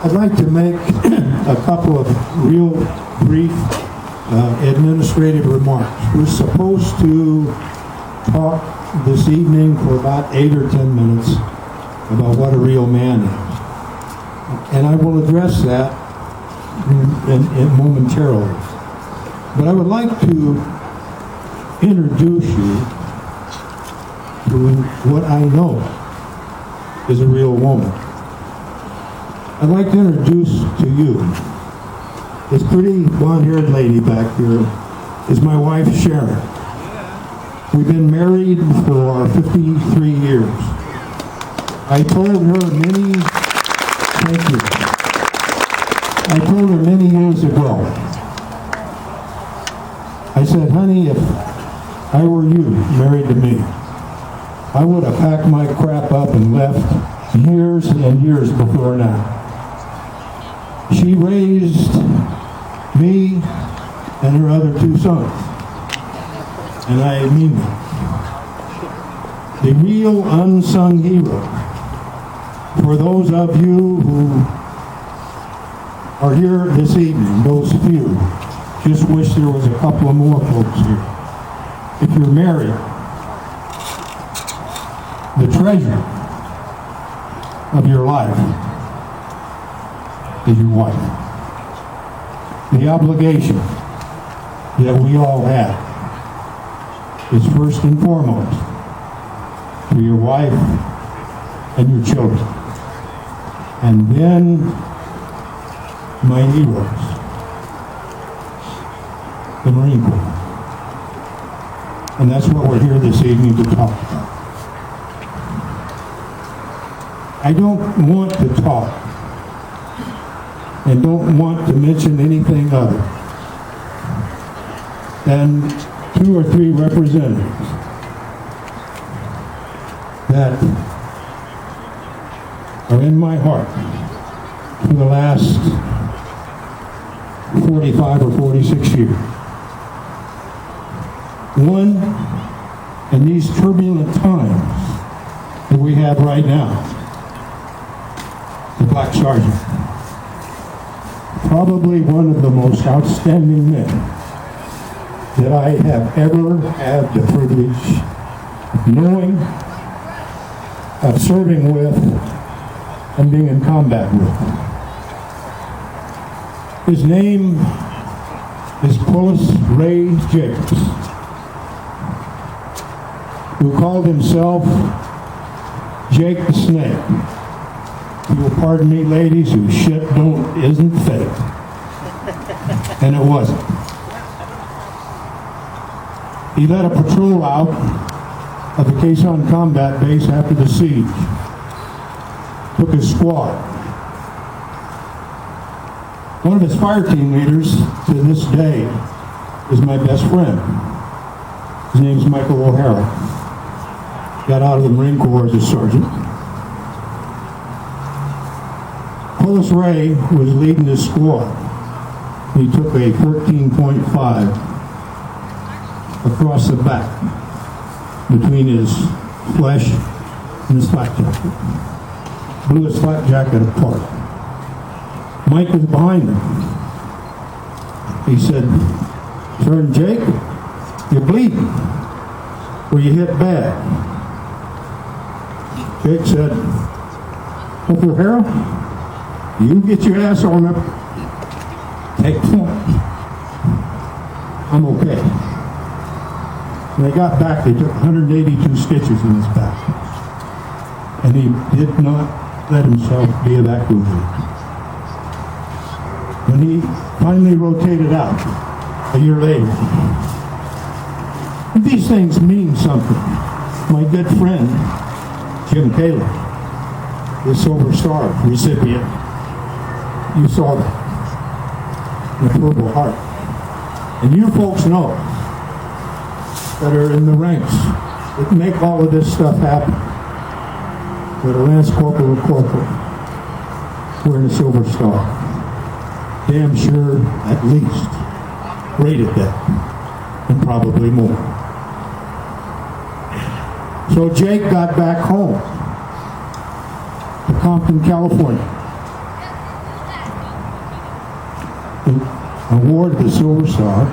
I'd like to make a couple of real brief administrative remarks. We're supposed to talk this evening for about 8 or 10 minutes about what a real man is. And I will address that momentarily. But I would like to introduce you to what I know is a real woman. I'd like to introduce to you this pretty blonde-haired lady back here is my wife, Sharon. We've been married for 53 years. I told her many years ago, I said, honey, if I were you, married to me, I would have packed my crap up and left years and years before now. She raised me and her other 2 sons. And I mean that. The real unsung hero for those of you who are here this evening, those few, just wish there was a couple of more folks here. If you're married, the treasure of your life is your wife. The obligation that we all have is first and foremost to your wife and your children. And then my heroes, the Marine Corps. And that's what we're here this evening to talk about. I don't want to talk and don't want to mention anything other than 2 or 3 representatives that are in my heart for the last 45 or 46 years. One, in these turbulent times that we have right now, the Black Sergeant. Probably one of the most outstanding men that I have ever had the privilege of knowing, of serving with, and being in combat with. His name is Pullis Ray Jacobs, who called himself Jake the Snake. You will pardon me, ladies, whose shit isn't fake. And it wasn't. He led a patrol out of the Khe Sanh combat base after the siege. Took his squad. One of his fire team leaders to this day is my best friend. His name's Michael O'Hara. Got out of the Marine Corps as a sergeant. Pullis Ray was leading his squad. He took a 13.5 across the back between his flesh and his flak jacket. Blew his flak jacket apart. Mike was behind him. He said, "Sergeant Jake, you're bleeding. Were you hit bad?" Jake said, "Uncle O'Hara, you get your ass on up, take point. I'm okay." When they got back, they took 182 stitches in his back. And he did not let himself be evacuated. When he finally rotated out a year later, these things mean something. My good friend, Jim Taylor, the Silver Star recipient, you saw that, the Purple Heart. And you folks know that are in the ranks that make all of this stuff happen, that are Lance Corporal or Corporal, wearing a Silver Star. Damn sure at least rated that, and probably more. So Jake got back home to Compton, California. awarded the Silver Star,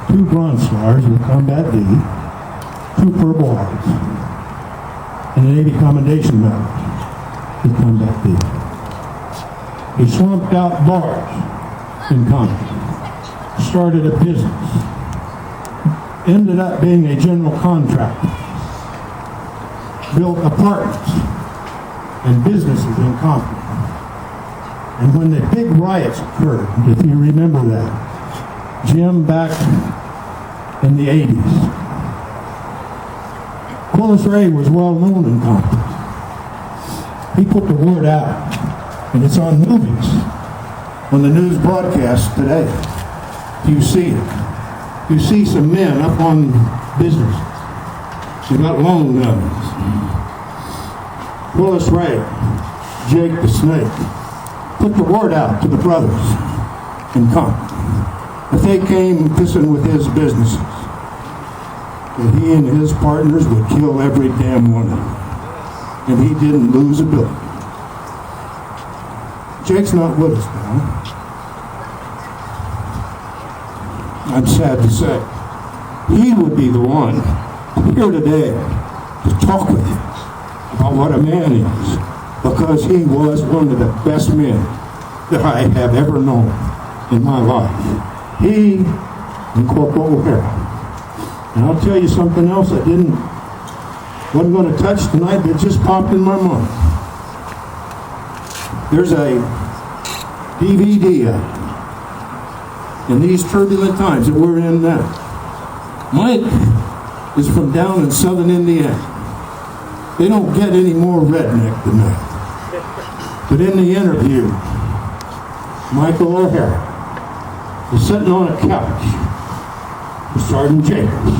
2 Bronze Stars with Combat D, 2 Purple Hearts, and the Navy Commendation Medal with Combat D. He slumped out bars in combat, started a business, ended up being a general contractor, built apartments and businesses in Compton. And when the big riots occurred, if you remember that, Jim, back in the 80s, Quillis Ray was well known in Compton. He put the word out, and it's on movies. On the news broadcast today, you see it. You see some men up on business. They got long guns. Quillis Ray, Jake the Snake, put the word out to the brothers in Compton. If they came pissing with his businesses, that he and his partners would kill every damn one of them. And he didn't lose a bill. Jake's not with us now. I'm sad to say. He would be the one here today to talk with you about what a man is, because he was one of the best men that I have ever known in my life. He and Corporal O'Hara. And I'll tell you something else I wasn't going to touch tonight, that just popped in my mind. There's a DVD out in these turbulent times that we're in now. Mike is from down in southern Indiana. They don't get any more redneck than that. But in the interview, Michael O'Hara is sitting on a couch with Sergeant Jacobs.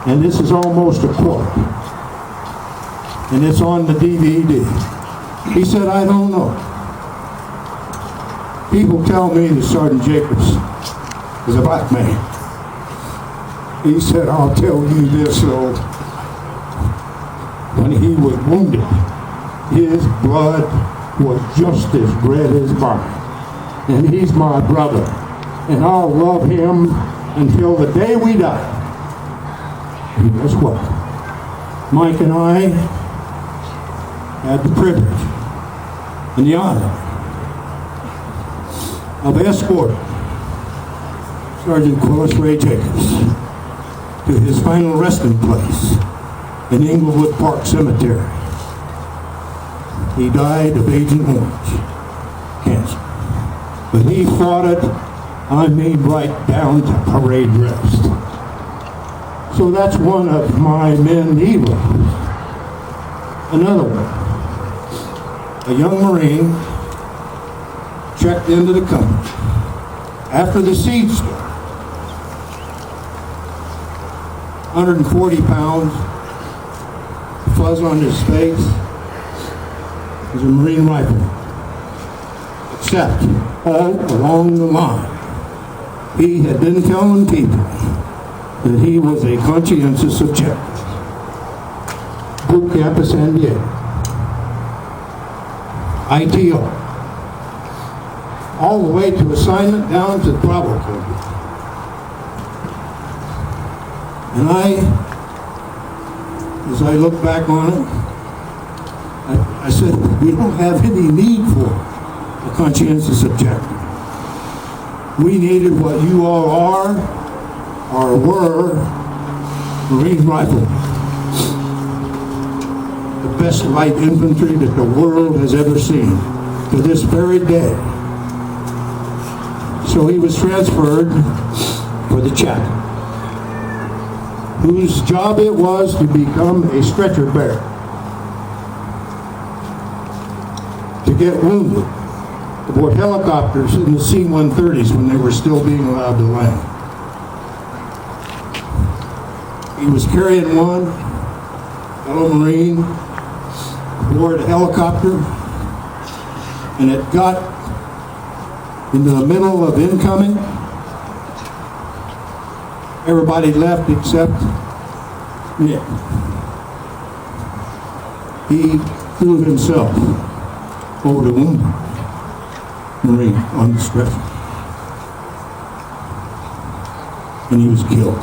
And this is almost a quote. And it's on the DVD. He said, "I don't know. People tell me that Sergeant Jacobs is a black man." He said, "I'll tell you this, though. When he was wounded, his blood was just as red as mine. And he's my brother. And I'll love him until the day we die." And guess what? Mike and I had the privilege and the honor of escorting Sergeant Quillis Ray Jacobs to his final resting place in Inglewood Park Cemetery. He died of Agent Orange cancer. But he fought it, I mean, right down to parade rest. So that's one of my men heroes. Another one, a young Marine, checked into the company after the siege started. 140 pounds, fuzz on his face. He's a Marine rifleman. Except all along the line, he had been telling people that he was a conscientious objector. Boot camp at San Diego. ITO. All the way to assignment down to Bravo Code. And as I look back on it, I said, we don't have any need for a conscientious objector. We needed what you all are or were, Marine riflemen. The best light infantry that the world has ever seen to this very day. So he was transferred for the chaplain, whose job it was to become a stretcher bearer, to get wounded aboard helicopters in the C-130s when they were still being allowed to land. He was carrying one fellow Marine aboard a helicopter, and it got into the middle of incoming. Everybody left except Nick. He threw himself over the wounded. Marine on the stretcher. And he was killed.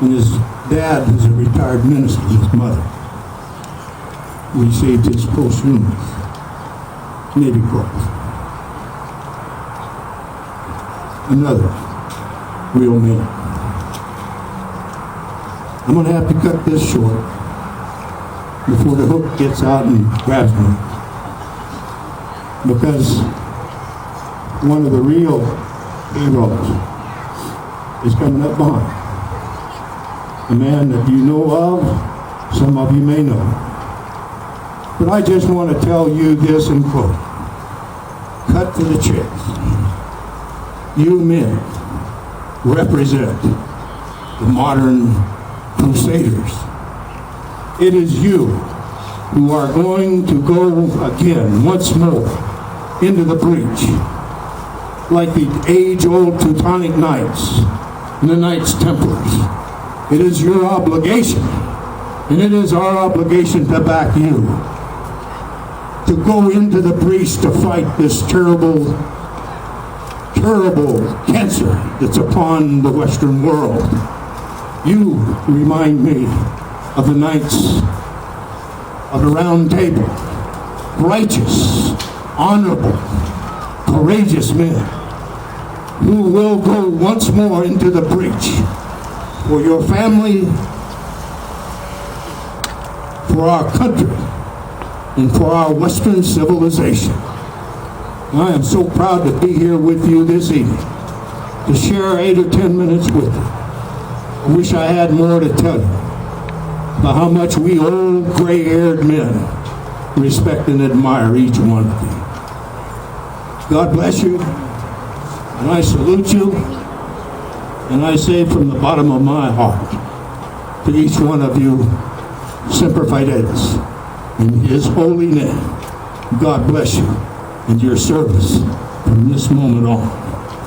And his dad was a retired minister, his mother received his posthumous Navy Cross. Another real man. I'm going to have to cut this short before the hook gets out and grabs me. Because one of the real heroes is coming up behind. A man that you know of, some of you may know. But I just want to tell you this in quote. Cut to the chase. You men represent the modern crusaders. It is you who are going to go again, once more, into the breach, like the age-old Teutonic Knights and the Knights Templars. It is your obligation, and it is our obligation to back you, to go into the breach to fight this terrible, terrible cancer that's upon the Western world. You remind me of the Knights of the Round Table, righteous, honorable, courageous men who will go once more into the breach for your family, for our country, and for our Western civilization. I am so proud to be here with you this evening to share 8 or 10 minutes with you. I wish I had more to tell you about how much we old gray-haired men respect and admire each one of you. God bless you, and I salute you, and I say from the bottom of my heart to each one of you, Semper Fidelis, in His holy name. God bless you and your service from this moment on.